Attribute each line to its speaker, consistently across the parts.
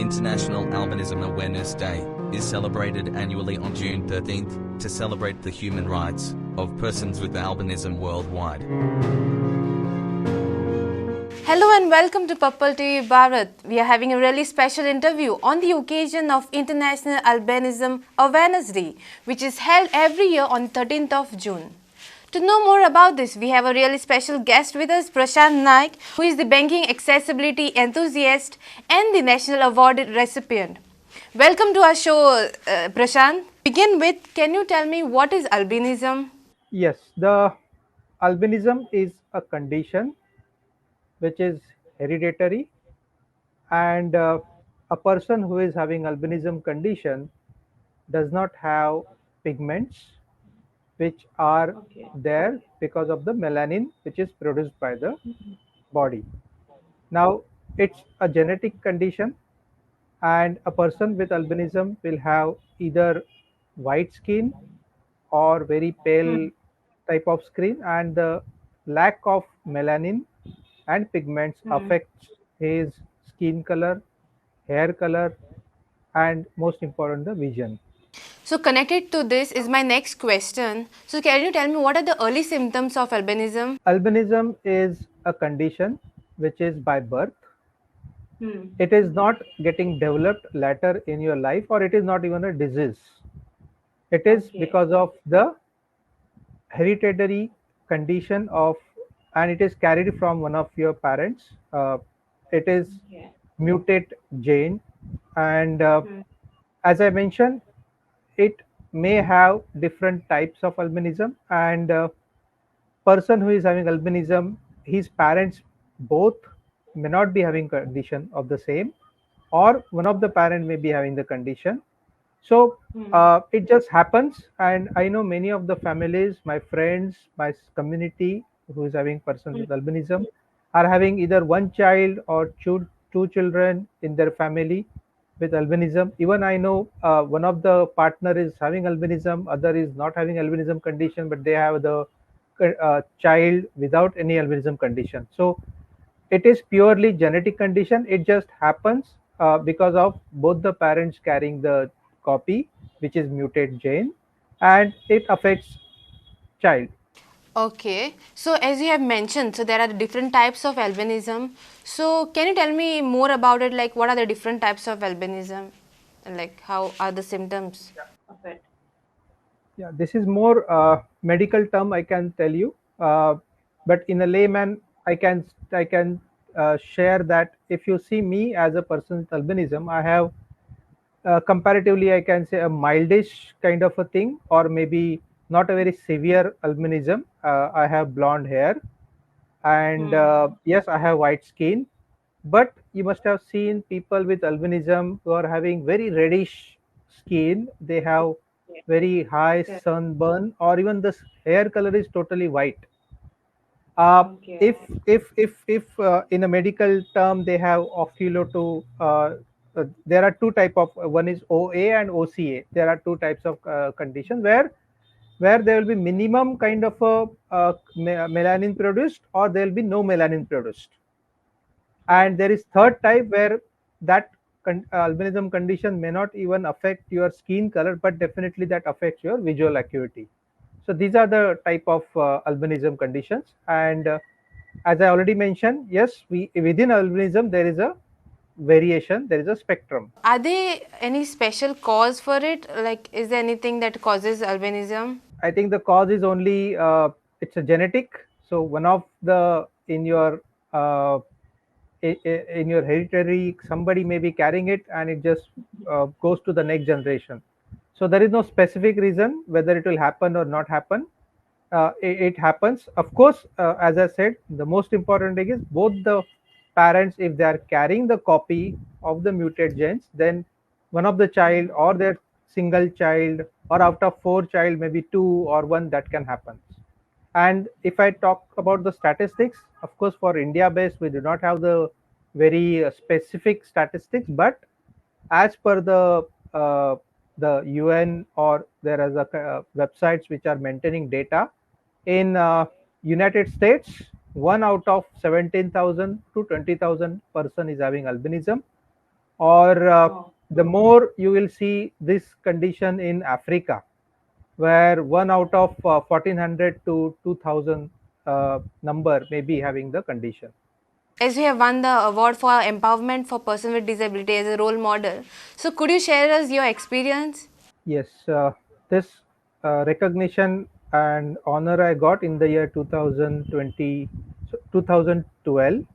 Speaker 1: International Albinism Awareness Day is celebrated annually on June 13th to celebrate the human rights of persons with albinism worldwide.
Speaker 2: Hello and welcome to PurpleTv Bharat. We are having a really special interview on the occasion of International Albinism Awareness Day, which is held every year on 13th of June. To know more about this, we have a really special guest with us, Prashant Naik, who is the banking accessibility enthusiast and the National Award recipient. Welcome to our show, Prashant. Begin with, can you tell me what is albinism?
Speaker 3: Yes, the albinism is a condition which is hereditary, and a person who is having albinism condition does not have pigments which are there because of the melanin which is produced by the body. Now, it's a genetic condition, and a person with albinism will have either white skin or very pale type of skin, and the lack of melanin and pigments affects his skin color, hair color, and most important, the vision.
Speaker 2: So connected to this is my next question. So can you tell me what are the early symptoms of albinism?
Speaker 3: Albinism is a condition which is by birth. It is not getting developed later in your life, or it is not even a disease. It is because of the hereditary condition of, and it is carried from one of your parents. It is mutate gene, and as I mentioned, it may have different types of albinism, and person who is having albinism, his parents both may not be having condition of the same, or one of the parent may be having the condition. So it just happens, and I know many of the families, my friends, my community who is having person with albinism are having either one child or two children in their family with albinism. Even I know one of the partner is having albinism, other is not having albinism condition, but they have the child without any albinism condition. So it is purely genetic condition. It just happens because of both the parents carrying the copy which is mutate gene, and it affects child.
Speaker 2: Okay, so as you have mentioned, so there are different types of albinism. So can you tell me more about it, like what are the different types of albinism and like how are the symptoms of it?
Speaker 3: Yeah, this is more medical term, I can tell you, but in a layman I can share that if you see me as a person with albinism, I have comparatively, I can say, a mildish kind of a thing, or maybe not a very severe albinism. I have blonde hair, and yes, I have white skin. But you must have seen people with albinism who are having very reddish skin. They have very high sunburn, or even the hair color is totally white. If in a medical term they have oculo to there are two type of, one is OA and OCA. There are two types of condition where there will be minimum kind of a melanin produced, or there will be no melanin produced. And there is third type where that albinism condition may not even affect your skin color, but definitely that affects your visual acuity. So these are the type of albinism conditions, and as I already mentioned, yes, we within albinism there is a variation, there is a spectrum.
Speaker 2: Are there any special cause for it? Like is there anything that causes albinism?
Speaker 3: I think the cause is only it's a genetic. So one of the uh, in your hereditary, somebody may be carrying it, and it just goes to the next generation. So there is no specific reason whether it will happen or not happen. It happens, of course. As I said, the most important thing is both the parents, if they are carrying the copy of the mutate genes, then one of the child or their single child, or out of four child, maybe two or one, that can happen. And if I talk about the statistics, of course, for India based, we do not have the very specific statistics, but as per uh, the UN, or there are websites which are maintaining data in United States, 1 out of 17,000 to 20,000 person is having albinism. or the more you will see this condition in Africa, where one out of 1400 to 2000 number may be having the condition.
Speaker 2: As you have won the award for empowerment for person with disability as a role model, so could you share us your experience?
Speaker 3: Yes, this recognition and honor I got in the year 2020, 2012,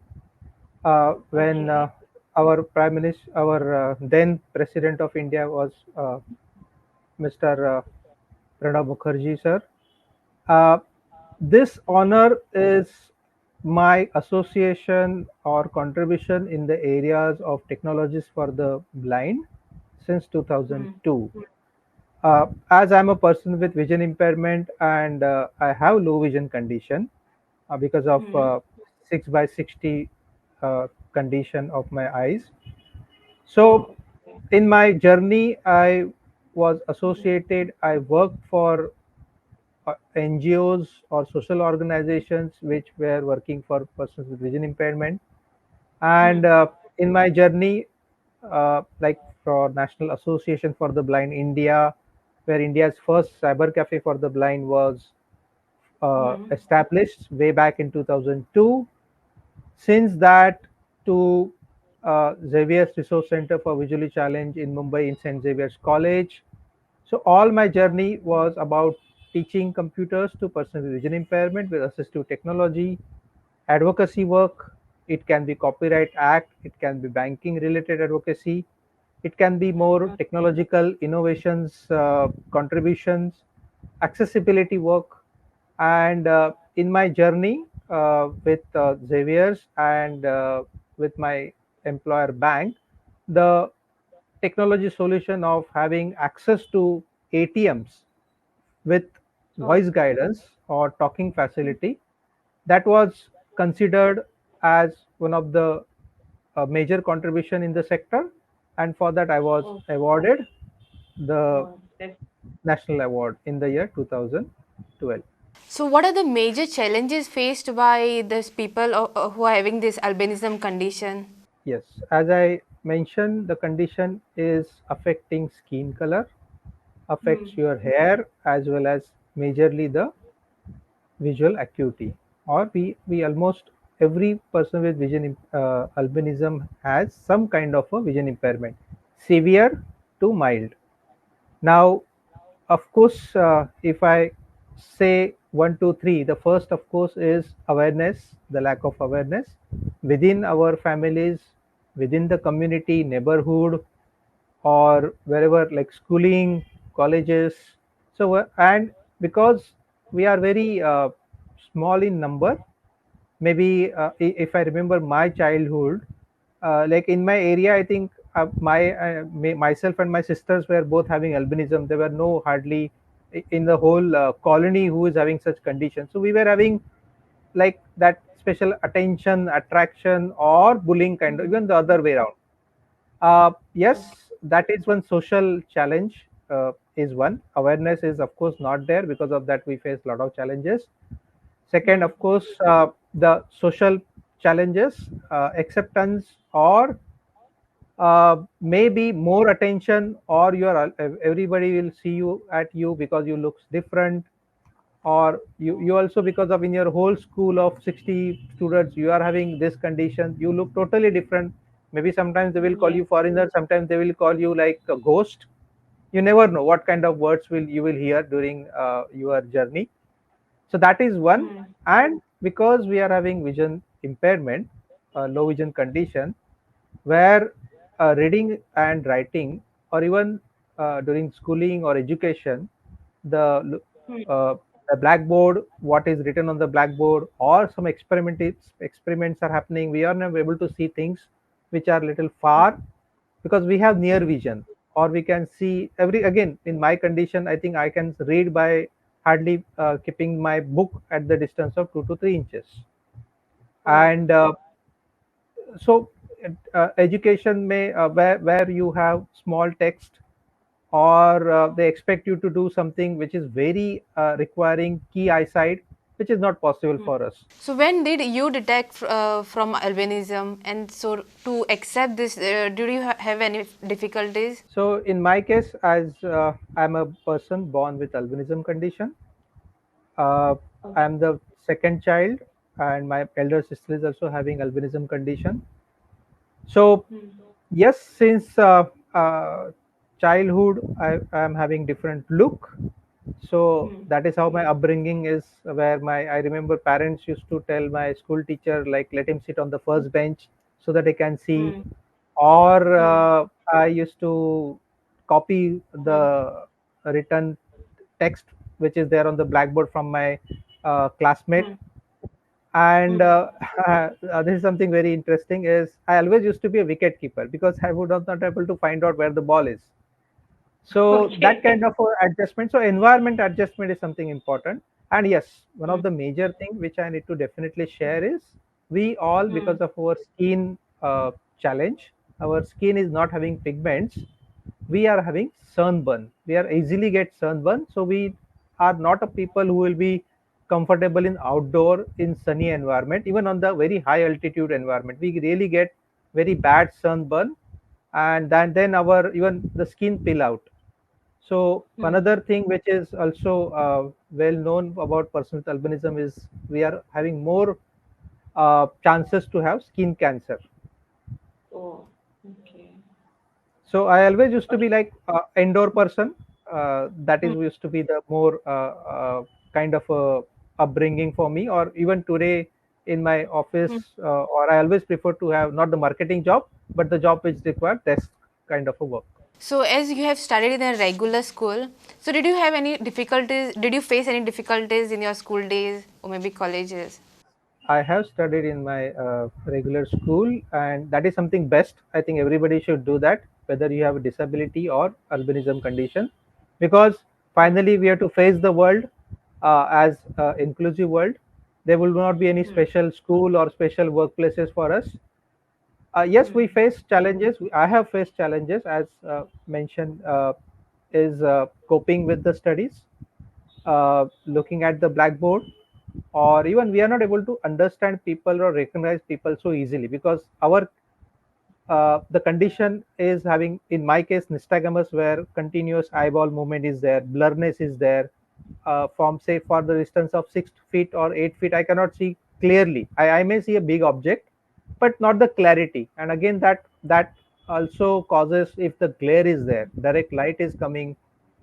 Speaker 3: when
Speaker 4: Okay.
Speaker 3: our Prime Minister, our then President of India was Mr. Pranab Mukherjee, sir. Uh, this honor is my association or contribution in the areas of technologies for the blind since 2002. As I'm a person with vision impairment and I have low vision condition because of 6 by 60 condition of my eyes. So
Speaker 4: Oh, okay.
Speaker 3: in my journey, I was associated, I worked for NGOs or social organizations which were working for persons with vision impairment. And in my journey, like for National Association for the Blind India, where India's first cyber cafe for the blind was established way back in 2002. Since that, to Xavier's Resource Center for Visually Challenged in Mumbai in St. Xavier's College. So all my journey was about teaching computers to persons with vision impairment with assistive technology, advocacy work. It can be copyright act, it can be banking related advocacy, it can be more technological innovations, contributions, accessibility work. And in my journey with Xavier's and with my employer bank, the technology solution of having access to ATMs with
Speaker 4: Oh,
Speaker 3: voice guidance or talking facility, that was considered as one of the major contribution in the sector, and for that I was
Speaker 4: oh,
Speaker 3: awarded the
Speaker 4: oh, that's
Speaker 3: national award in the year 2012.
Speaker 2: So what are the major challenges faced by these people who are having this albinism condition?
Speaker 3: Yes, as I mentioned, the condition is affecting skin color, affects your hair, as well as majorly the visual acuity. Or we almost every person with vision albinism has some kind of a vision impairment, severe to mild. Now, of course, if I say one, two, three, the first, of course, is awareness, the lack of awareness within our families, within the community, neighborhood, or wherever, like schooling, colleges. So, and because we are very small in number, maybe if I remember my childhood, like in my area, I think myself and my sisters were both having albinism. There were no hardly in the whole colony who is having such conditions. So we were having like that special attention, attraction, or bullying kind of, even the other way around. Yes, that is one social challenge. Is one awareness is of course not there, because of that we face a lot of challenges. Second, of course, the social challenges, acceptance, or maybe more attention, or everybody will see you at you because you looks different, or you also, because of in your whole school of 60 students you are having this condition, you look totally different. Maybe sometimes they will call
Speaker 4: yes.
Speaker 3: you foreigner, sometimes they will call you like a ghost. You never know what kind of words will you will hear during your journey. So that is one. And because we are having vision impairment, low vision condition, where reading and writing, or even during schooling or education, the uh, the blackboard, what is written on the blackboard, or some experiments are happening, we are not able to see things which are little far, because we have near vision, or we can see every, again in my condition I think I can read by hardly keeping my book at the distance of 2 to 3 inches.
Speaker 4: Oh,
Speaker 3: And so education may where you have small text, or they expect you to do something which is very requiring key eyesight, which is not possible for us.
Speaker 2: So when did you detect from albinism, and so to accept this, did you have any difficulties?
Speaker 3: So in my case, as I'm a person born with albinism condition, uh, I'm the second child, and my elder sister is also having albinism condition. So yes, since childhood, I am having different look. So that is how my upbringing is. Where I remember parents used to tell my school teacher, like, let him sit on the first bench so that they can see. Or I used to copy the written text which is there on the blackboard from my classmate. And this is something very interesting is I always used to be a wicket keeper because I would not able to find out where the ball is. So that kind of adjustment, so environment adjustment is something important. And yes, one of the major thing which I need to definitely share is we all, because of our skin challenge, our skin is not having pigments, we are having sunburn, we are easily get sunburn. So we are not a people who will be comfortable in outdoor in sunny environment. Even on the very high altitude environment, we really get very bad sunburn, and then our even the skin peel out. So another thing which is also well known about person with albinism is we are having more chances to have skin cancer.
Speaker 4: Oh, okay.
Speaker 3: So I always used to be like indoor person. That is used to be the more kind of a upbringing for me. Or even today in my office, or I always prefer to have not the marketing job, but the job which requires desk kind of a work.
Speaker 2: So as you have studied in a regular school, so did you have any difficulties? Did you face any difficulties in your school days or maybe colleges?
Speaker 3: I have studied in my regular school, and that is something best. I think everybody should do that, whether you have a disability or albinism condition, because finally we have to face the world as inclusive world. There will not be any special school or special workplaces for us. Yes, we face challenges. I have faced challenges, as mentioned, is coping with the studies, looking at the blackboard, or even we are not able to understand people or recognize people so easily because our the condition is having, in my case, nystagmus, where continuous eyeball movement is there, blurriness is there. From say for the distance of 6 feet or 8 feet, I cannot see clearly. I may see a big object, but not the clarity. And again, that also causes, if the glare is there, direct light is coming.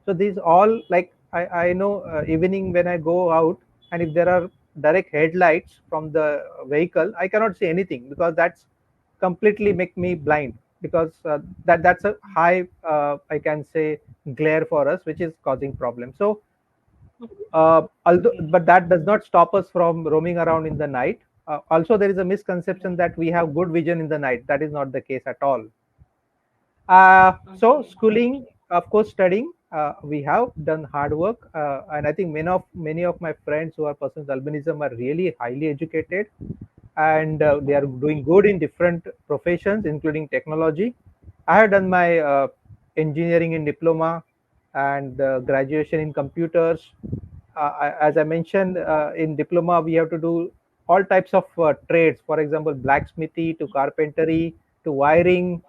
Speaker 3: So these all, like, I know evening when I go out, and if there are direct headlights from the vehicle, I cannot see anything because that's completely make me blind, because that's a high I can say glare for us, which is causing problems. So although, but that does not stop us from roaming around in the night. Also, there is a misconception that we have good vision in the night. That is not the case at all. So schooling, of course, studying. We have done hard work, and I think many of my friends who are persons with albinism are really highly educated, and they are doing good in different professions, including technology. I have done my engineering in diploma and graduation in computers. As I mentioned, in diploma, we have to do all types of trades. For example, blacksmithy to carpentry to wiring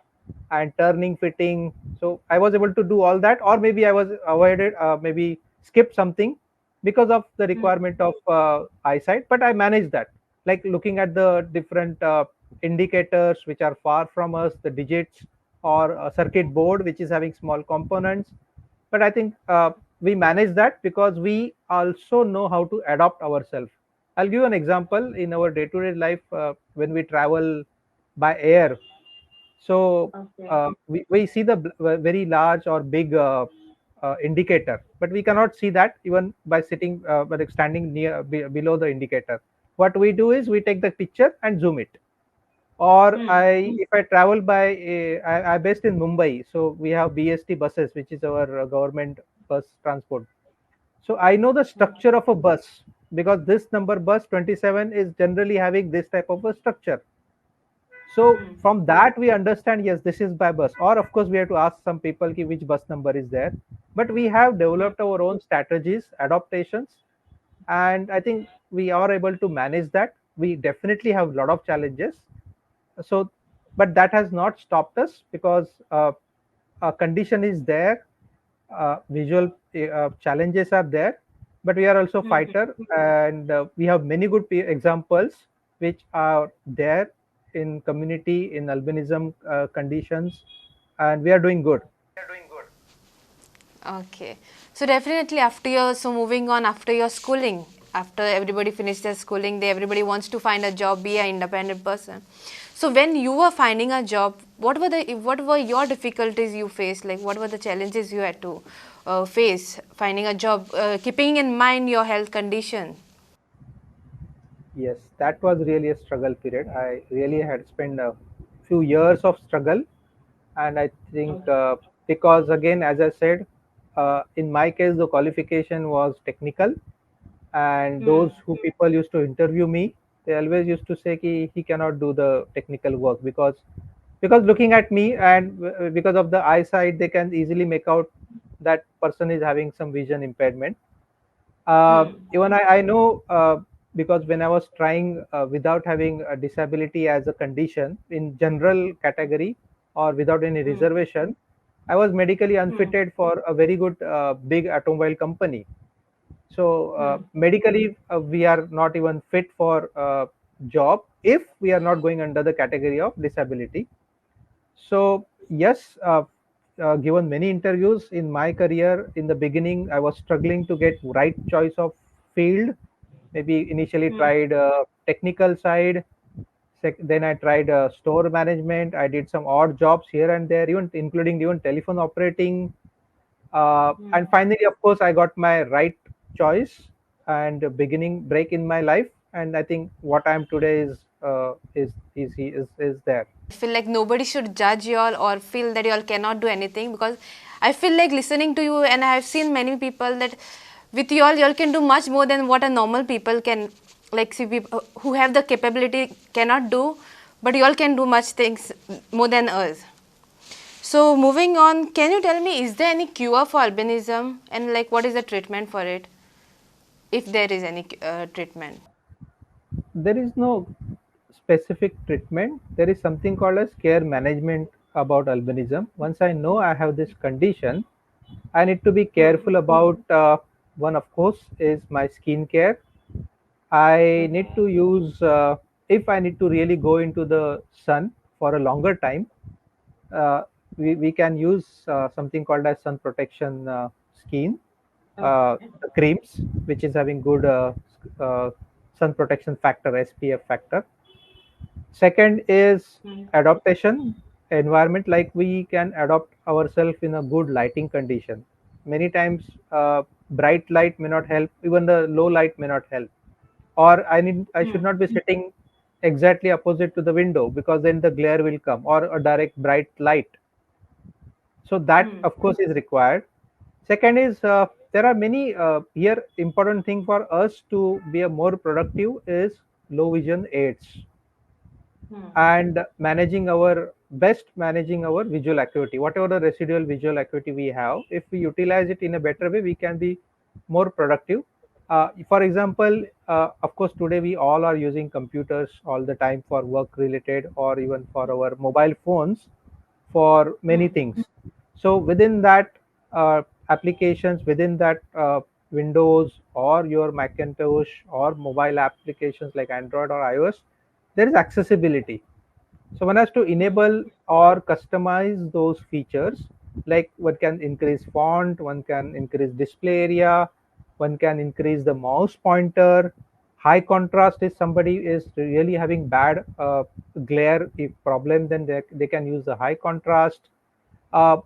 Speaker 3: and turning, fitting. So I was able to do all that, or maybe I was avoided, maybe skipped something because of the requirement of eyesight. But I managed that, like looking at the different indicators which are far from us, the digits, or a circuit board which is having small components. But I think we manage that because we also know how to adapt ourselves. I'll give you an example in our day-to-day life when we travel by air. So we see the very large or big indicator, but we cannot see that even by sitting, but standing near below the indicator. What we do is we take the picture and zoom it. Or if I travel by, I based in Mumbai, so we have BST buses, which is our government bus transport. So I know the structure of a bus because this number bus 27 is generally having this type of a structure. So from that we understand, yes, this is by bus. Or of course we have to ask some people ki which bus number is there. But we have developed our own strategies, adaptations, and I think we are able to manage that. We definitely have a lot of challenges. So, but that has not stopped us, because a condition is there, visual challenges are there, but we are also fighter, and we have many good examples which are there in community in albinism conditions, and we are doing good.
Speaker 2: Okay. So definitely after your, so moving on, after your schooling, after everybody finished their schooling, everybody wants to find a job, be an independent person. So when you were finding a job, what were your difficulties you faced? Like what were the challenges you had to face finding a job, keeping in mind your health condition?
Speaker 3: Yes, that was really a struggle period. I really had spent a few years of struggle, and I think because again, as I said, in my case, the qualification was technical, and those who people used to interview me, they always used to say he cannot do the technical work, because looking at me, and because of the eyesight, they can easily make out that person is having some vision impairment. Even I know, because when I was trying without having a disability as a condition in general category or without any reservation, I was medically unfitted for a very good big automobile company. So medically, we are not even fit for job if we are not going under the category of disability. So yes, given many interviews in my career, in the beginning I was struggling to get right choice of field. Maybe initially tried technical side, then I tried store management. I did some odd jobs here and there, even including even telephone operating. And finally, of course, I got my right choice and a beginning break in my life. And I think what I am today is there.
Speaker 2: I feel like nobody should judge you all or feel that you all cannot do anything, because I feel like listening to you, and I have seen many people that with you all can do much more than what a normal people can, like see people who have the capability cannot do, but you all can do much things more than us. So moving on, can you tell me, is there any cure for albinism, and like what is the treatment for it, if there is any treatment?
Speaker 3: There is no specific treatment. There is something called as care management about albinism. Once I know I have this condition, I need to be careful about one, of course, is my skin care. I need to use, if I need to really go into the sun for a longer time, uh, we can use something called as sun protection scheme, creams, which is having good uh, sun protection factor, SPF factor. Second is adaptation environment, like we can adapt ourselves in a good lighting condition. Many times, bright light may not help, even the low light may not help. Or I should not be sitting exactly opposite to the window, because then the glare will come, or a direct bright light. So that of course is required. Second is, there are many here important thing for us to be a more productive is low vision aids, and managing our visual acuity, whatever the residual visual acuity we have. If we utilize it in a better way, we can be more productive. For example, of course, today we all are using computers all the time for work related, or even for our mobile phones for many things. So within that applications, within that Windows or your Macintosh or mobile applications like Android or iOS, there is accessibility. So one has to enable or customize those features, like one can increase font, one can increase display area, one can increase the mouse pointer. High contrast, is somebody is really having bad glare if problem, then they can use the high contrast. uh,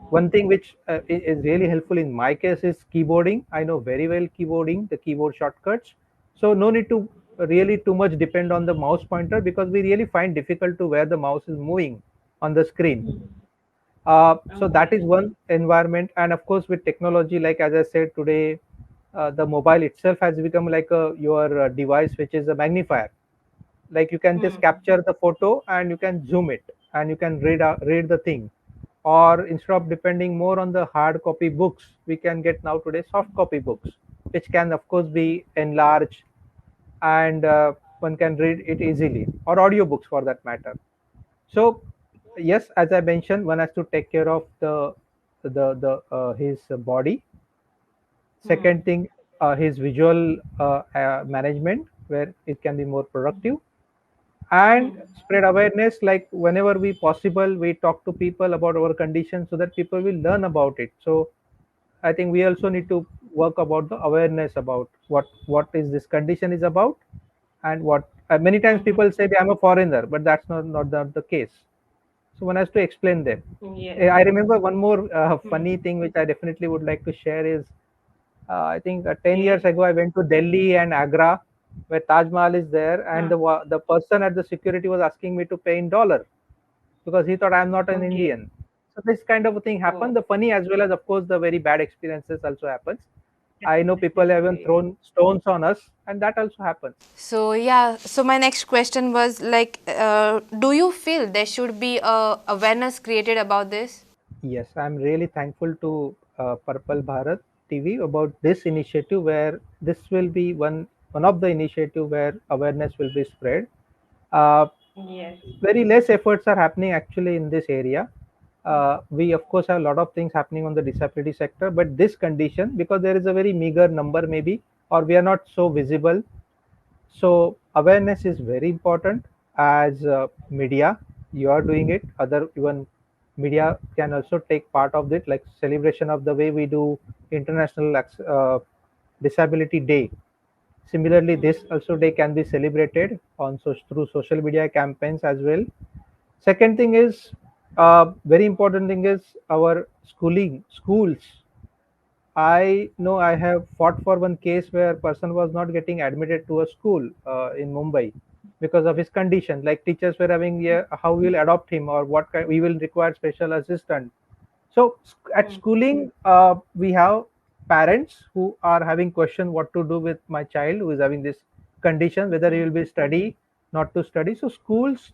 Speaker 3: One thing which is really helpful in my case is keyboarding. I know very well keyboarding, the keyboard shortcuts. So no need to really too much depend on the mouse pointer, because we really find difficult to where the mouse is moving on the screen. So that is one environment. And of course, with technology, like as I said today, the mobile itself has become like your device, which is a magnifier. Like you can just capture the photo and you can zoom it, and you can read the thing. Or instead of depending more on the hard copy books, we can get now today soft copy books, which can of course be enlarged, and one can read it easily, or audiobooks for that matter. So yes, as I mentioned, one has to take care of the his body. Second thing, his visual management, where it can be more productive, and spread awareness. Like whenever we possible, we talk to people about our condition so that people will learn about it. So I think we also need to work about the awareness about what is this condition is about, and what many times people say that I'm a foreigner, but that's not the case. So one has to explain them.
Speaker 4: Yes.
Speaker 3: I remember one more funny thing which I definitely would like to share is I think 10 years
Speaker 4: Okay.
Speaker 3: ago I went to Delhi and Agra, where Taj Mahal is there, and
Speaker 4: Huh.
Speaker 3: the person at the security was asking me to pay in dollar because he thought I'm not an
Speaker 4: Okay.
Speaker 3: Indian. So this kind of a thing happened.
Speaker 4: Oh,
Speaker 3: The funny as well as of course the very bad experiences also happens. I know people have even
Speaker 4: definitely.
Speaker 3: thrown stones on us, and that also happens.
Speaker 2: So yeah, so my next question was like, do you feel there should be a awareness created about this?
Speaker 3: Yes, I'm really thankful to Purple Bharat TV about this initiative, where this will be one of the initiative where awareness will be spread. Uh,
Speaker 4: Yes.
Speaker 3: Very less efforts are happening actually in this area. We of course have a lot of things happening on the disability sector, but this condition, because there is a very meager number maybe, or we are not so visible, so awareness is very important. As media, you are doing it, other even media can also take part of it, like celebration of the way we do international disability day. Similarly, this also day can be celebrated on through social media campaigns as well. Second thing is, very important thing is our schools. I know I have fought for one case where person was not getting admitted to a school in Mumbai because of his condition. Like teachers were having, yeah, how we will adopt him, or what kind, we will require special assistant. So at schooling, we have parents who are having question what to do with my child who is having this condition, whether he will be study, not to study. So schools,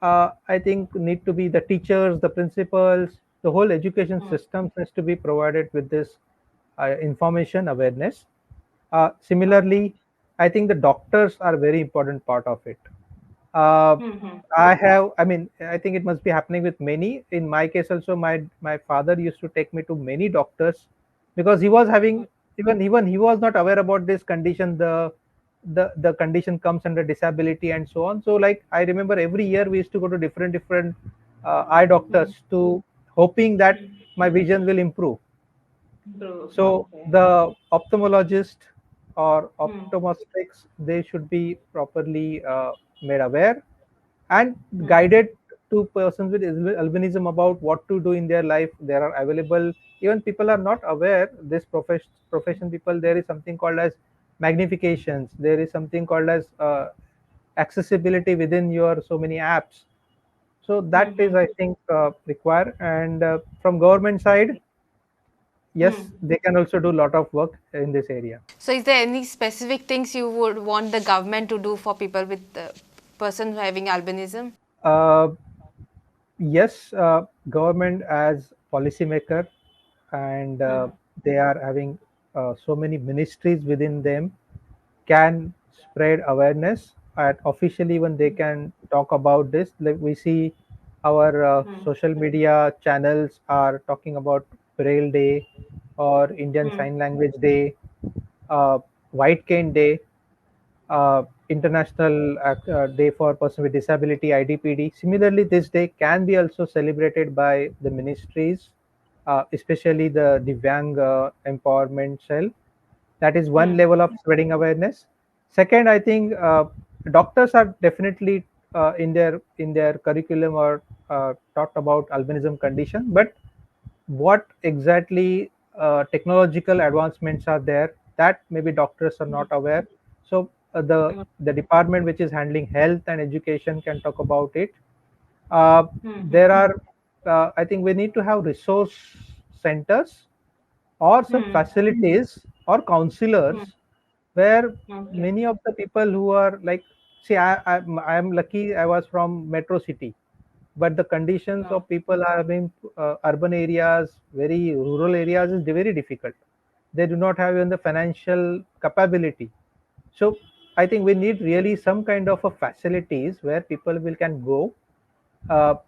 Speaker 3: I think, need to be the teachers, the principals, the whole education system has to be provided with this information awareness. Similarly, I think the doctors are very important part of it. Uh, I mean, I think it must be happening with many. In my case, also, my father used to take me to many doctors because he was having, even he was not aware about this condition. The condition comes under disability and so on. So, like I remember, every year we used to go to different eye doctors to hoping that my vision will improve.
Speaker 4: True.
Speaker 3: So
Speaker 4: Okay.
Speaker 3: the ophthalmologist or optometrics, they should be properly made aware and guided to persons with albinism about what to do in their life. There are available, even people are not aware, this profession people, there is something called as magnifications, there is something called as accessibility within your so many apps. So that is, I think, required. And from government side, yes, they can also do a lot of work in this area.
Speaker 2: So is there any specific things you would want the government to do for people with person having albinism?
Speaker 3: uh, yes, government as policymaker, and they are having so many ministries within them, can spread awareness, and officially even they can talk about this. Like we see our social media channels are talking about Braille Day or Indian Sign Language Day, uh, White Cane Day, International Day for Person with Disability, IDPD. Similarly, this day can be also celebrated by the ministries, especially the Divyang Empowerment Cell. That is one level of spreading awareness. Second, I think doctors are definitely in their curriculum or taught about albinism condition, but what exactly technological advancements are there, that maybe doctors are not aware. So the department which is handling health and education can talk about it. There are, I think we need to have resource centers or some facilities or counselors where
Speaker 4: Okay.
Speaker 3: many of the people who are like, see, I'm lucky I was from metro city, but the conditions
Speaker 4: Oh.
Speaker 3: of people are in urban areas, very rural areas is very difficult. They do not have even the financial capability. So I think we need really some kind of a facilities where people will can go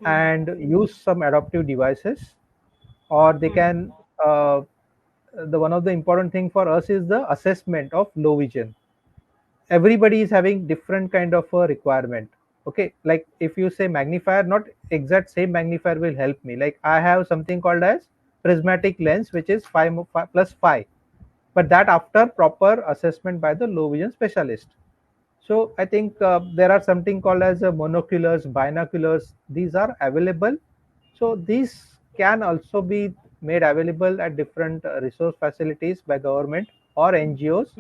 Speaker 3: and use some adaptive devices, or they can. The one of the important thing for us is the assessment of low vision. Everybody is having different kind of a requirement. Okay, like if you say magnifier, not exact same magnifier will help me. Like I have something called as prismatic lens, which is 5 plus 5, but that after proper assessment by the low vision specialist. So I think there are something called as monoculars, binoculars. These are available. So these can also be made available at different resource facilities by government or NGOs,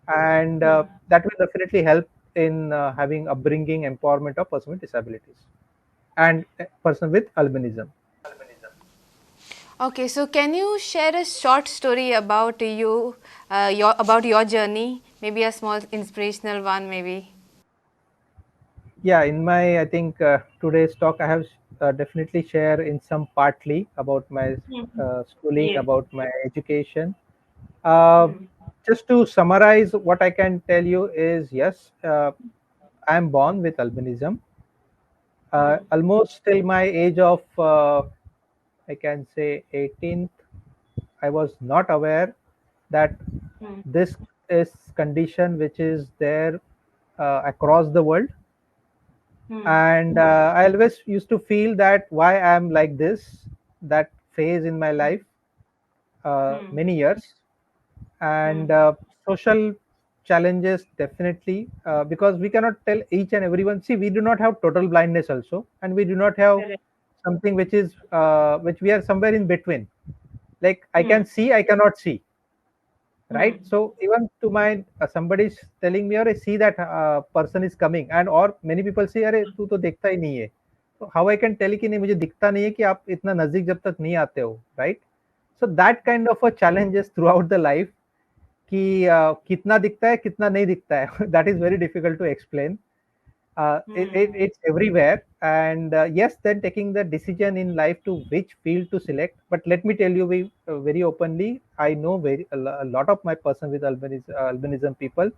Speaker 3: and that will definitely help in having upbringing empowerment of person with disabilities and person with albinism.
Speaker 2: Okay, so can you share a short story about you, your journey? Maybe a small inspirational one, maybe.
Speaker 3: Yeah, in my, I think today's talk I have definitely share in some partly about my schooling,
Speaker 4: Yes.
Speaker 3: about my education. uh, just to summarize, what I can tell you is, yes, I am born with albinism. Almost till my age of I can say 18th, I was not aware that this is condition which is there across the world. And I always used to feel that why I'm like this, that phase in my life, many years. And social challenges definitely, because we cannot tell each and everyone. See, we do not have total blindness also, and we do not have
Speaker 4: Correct.
Speaker 3: something which is which we are somewhere in between. Like I
Speaker 4: Hmm.
Speaker 3: can see, I cannot see, right?
Speaker 4: Hmm.
Speaker 3: So even to my somebody is telling me, or I see that person is coming, and or many people say, अरे तू तो देखता ही नहीं है. So how I can tell कि नहीं मुझे दिखता नहीं है कि आप इतना नजदीक जब तक नहीं आते हो, right? So that kind of a challenges throughout the life, कि कितना दिखता है कितना नहीं दिखता है. That is very difficult to explain. It's everywhere. And yes, then taking the decision in life to which field to select. But let me tell you very openly, I know a lot of my person with albinism people.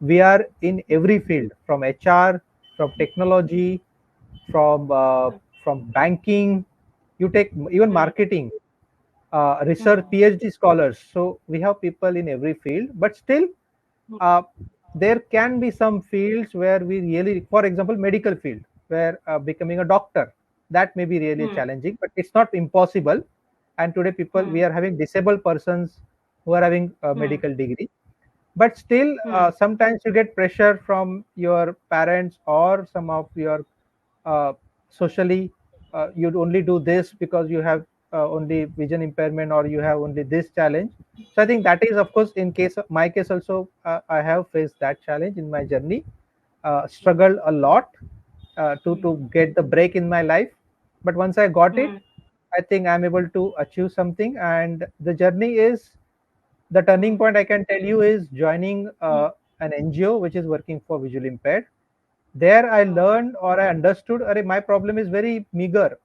Speaker 3: We are in every field, from HR, from technology, from banking. You take even marketing, research, PhD scholars. So we have people in every field, but still uh, there can be some fields where we really, for example, medical field, where becoming a doctor, that may be really challenging, but it's not impossible. And today people, we are having disabled persons who are having a medical degree, but still sometimes you get pressure from your parents or some of your uh, socially, you'd only do this because you have only vision impairment, or you have only this challenge. So I think that is, of course, in case of my case also, I have faced that challenge in my journey, struggled a lot to get the break in my life. But once I got it, I think I'm able to achieve something. And the journey is, the turning point I can tell you is joining an NGO which is working for visual impaired. There I learned, or I understood, my problem is very meager,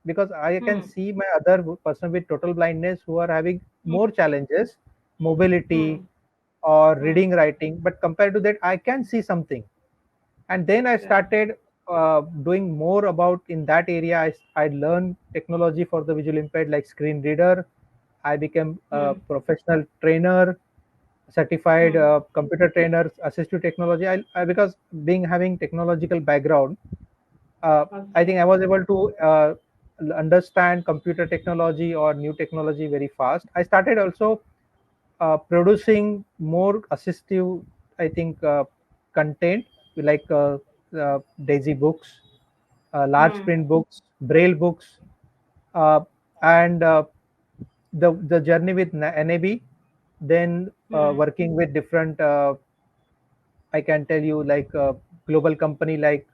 Speaker 3: because I can see my other person with total blindness who are having more challenges, mobility or reading, writing, but compared to that I can see something. And then I started doing more about in that area. I learned technology for the visual impaired, like screen reader. I became a professional trainer, certified computer trainer, assistive technology. Because being having technological background, I think I was able to understand computer technology or new technology very fast. I started also producing more assistive, I think, content, like Daisy books, large print books, Braille books, uh, and the journey with NAB, then working with different, I can tell you, like global company like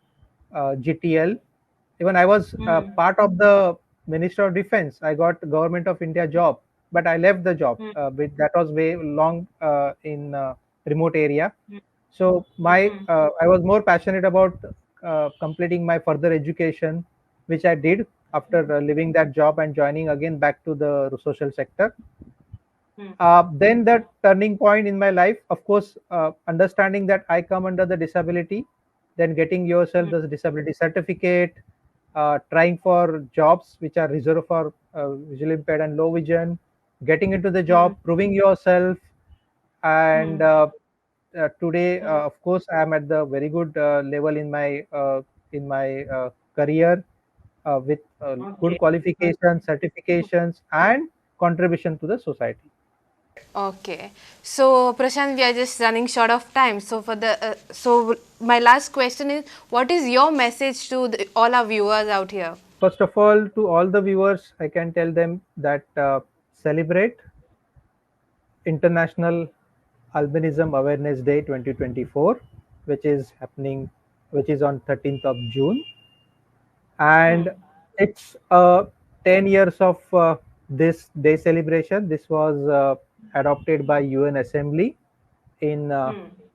Speaker 3: GTL. Even I was part of the Minister of Defense. I got Government of India job, but I left the job. That was way long in remote area. So my I was more passionate about completing my further education, which I did after leaving that job and joining again back to the social sector. Then the turning point in my life, of course, understanding that I come under the disability, then getting yourself the disability certificate, trying for jobs which are reserved for visually impaired and low vision, getting into the job, proving yourself, and today, of course, I am at the very good level in my career with good
Speaker 4: Okay.
Speaker 3: qualifications, certifications, and contribution to the society.
Speaker 2: Okay. So Prashant, we are just running short of time. So for the my last question is, what is your message to all our viewers out here?
Speaker 3: First of all, to all the viewers, I can tell them that celebrate International Albinism Awareness Day 2024, which is happening, which is on 13th of June, and it's 10 years of this day celebration. This was adopted by UN Assembly in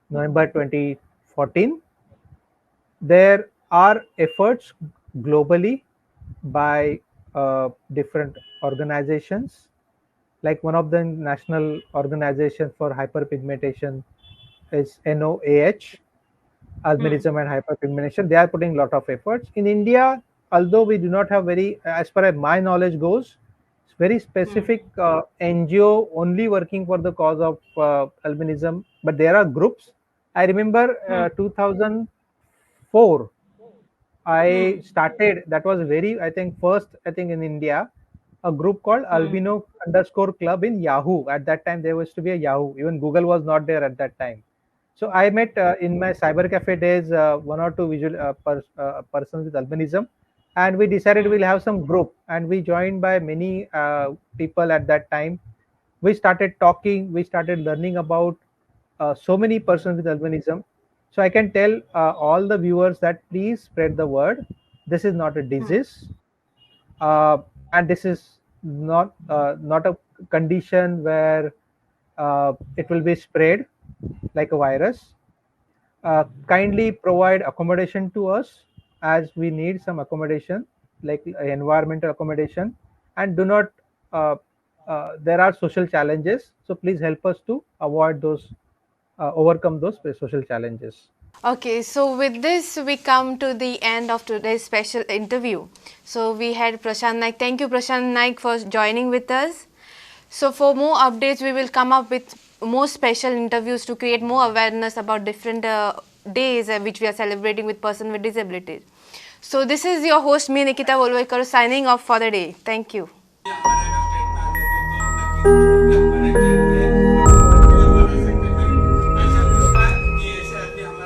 Speaker 3: November 2014. There are efforts globally by different organizations, like one of the national organization for hyperpigmentation is NOAH, albinism and hyperpigmentation. They are putting a lot of efforts in India. Although we do not have very, as far as my knowledge goes, it's very specific NGO only working for the cause of albinism, but there are groups. I remember 2004 I started, that was very, I think, first, I think, in India, a group called Albino underscore club in Yahoo. At that time, there was to be a Yahoo. Even Google was not there at that time. So I met in my cyber cafe days one or two visual persons with albinism, and we decided we'll have some group, and we joined by many people at that time. We started talking, we started learning about so many persons with albinism. So I can tell all the viewers that please spread the word. This is not a disease, and this is not a condition where it will be spread like a virus. Kindly provide accommodation to us, as we need some accommodation, like environmental accommodation, and do not. There are social challenges, so please help us to avoid those, overcome those social challenges.
Speaker 2: Okay, so with this, we come to the end of today's special interview. So we had Prashant Naik. Thank you, Prashant Naik, for joining with us. So for more updates, we will come up with more special interviews to create more awareness about different days which we are celebrating with person with disabilities. So this is your host, me, Nikita Volvaikar, signing off for the day. Thank you.